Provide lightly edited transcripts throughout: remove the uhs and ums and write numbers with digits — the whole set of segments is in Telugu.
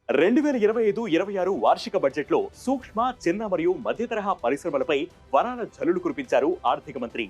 2025-26 వార్షిక బడ్జెట్లో సూక్ష్మ, చిన్న మరియు మధ్య తరహా పరిశ్రమలపై వరాల జల్లులు కురిపించారు ఆర్థిక మంత్రి.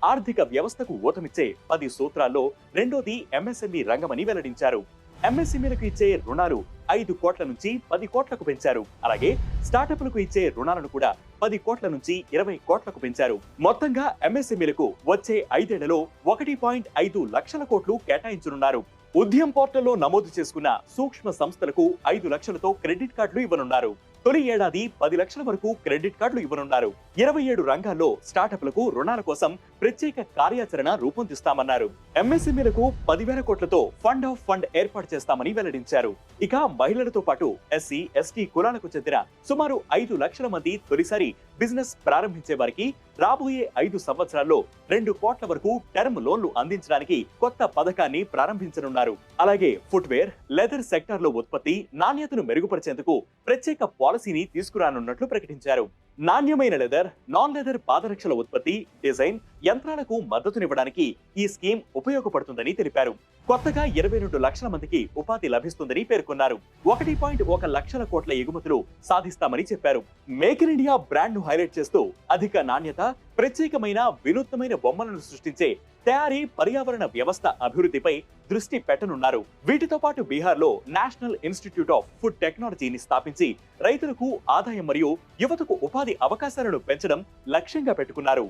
ఆర్థిక వ్యవస్థకు ఊతమిచ్చే 10 సూత్రాల్లో రెండోది ఎంఎస్ఎంఈ రంగమని వెల్లడించారు. ఎంఎస్ఎంఈలకు ఇచ్చే రుణాలు 5 కోట్ల నుంచి 10 కోట్లకు పెంచారు. అలాగే స్టార్టప్లకు ఇచ్చే రుణాలను కూడా 10 కోట్ల నుంచి 20 కోట్లకు పెంచారు. మొత్తంగా ఎంఎస్ఎంఈలకు వచ్చే 5 ఏళ్లలో 1.5 లక్షల కోట్లు కేటాయించనున్నారు. ఉద్యమ్ పోర్టల్లో నమోదు చేసుకున్న సూక్ష్మ సంస్థలకు 5 లక్షలతో క్రెడిట్ కార్డులు ఇవ్వనున్నారు. తొలి ఏడాది 10 లక్షల వరకు క్రెడిట్ కార్డులు ఇవ్వనున్నారు. 27 రంగాల్లో స్టార్టప్లకు రుణాల కోసం ప్రత్యేక కార్యాచరణ రూపొందిస్తామన్నారు. ఎంఎస్ఎంఈలకు 10,000 కోట్లతో ఫండ్ ఆఫ్ ఫండ్ ఏర్పాటు చేస్తామని వెల్లడించారు. ఇక మహిళలతో పాటు ఎస్సీ, ఎస్టీ కులాలకు చెందిన సుమారు 5 లక్షల మంది తొలిసారి బిజినెస్ ప్రారంభించే వారికి రాబోయే 5 సంవత్సరాల్లో 2 కోట్ల వరకు టర్మ్ లోన్లు అందించడానికి కొత్త పథకాన్ని ప్రారంభించనున్నారు. అలాగే ఫుట్వేర్, లెదర్ సెక్టార్లో ఉత్పత్తి నాణ్యతను మెరుగుపరిచేందుకు ప్రత్యేక పాలసీని తీసుకురానున్నట్లు ప్రకటించారు. నాణ్యమైన లెదర్, నాన్ లెదర్ పాదరక్షల ఉత్పత్తి, డిజైన్, యంత్రాలకు మద్దతునివ్వడానికి ఈ స్కీమ్ ఉపయోగపడుతుందని తెలిపారు. కొత్తగా 22 లక్షల మందికి ఉపాధి లభిస్తుందని పేర్కొన్నారు. 1.1 లక్షల కోట్ల ఎగుమతులు సాధిస్తామని చెప్పారు. మేక్ ఇన్ ఇండియా బ్రాండ్ ను హైలైట్ చేస్తూ అధిక నాణ్యత, ప్రత్యేకమైన వినూత్నమైన బొమ్మలను సృష్టించే తయారీ పర్యావరణ వ్యవస్థ అభివృద్ధిపై దృష్టి పెట్టనున్నారు. వీటితో పాటు బీహార్లో నేషనల్ ఇన్స్టిట్యూట్ ఆఫ్ ఫుడ్ టెక్నాలజీని స్థాపించి రైతులకు ఆదాయం మరియు యువతకు ఉపాధి అవకాశాలను పెంచడం లక్ష్యంగా పెట్టుకున్నారు.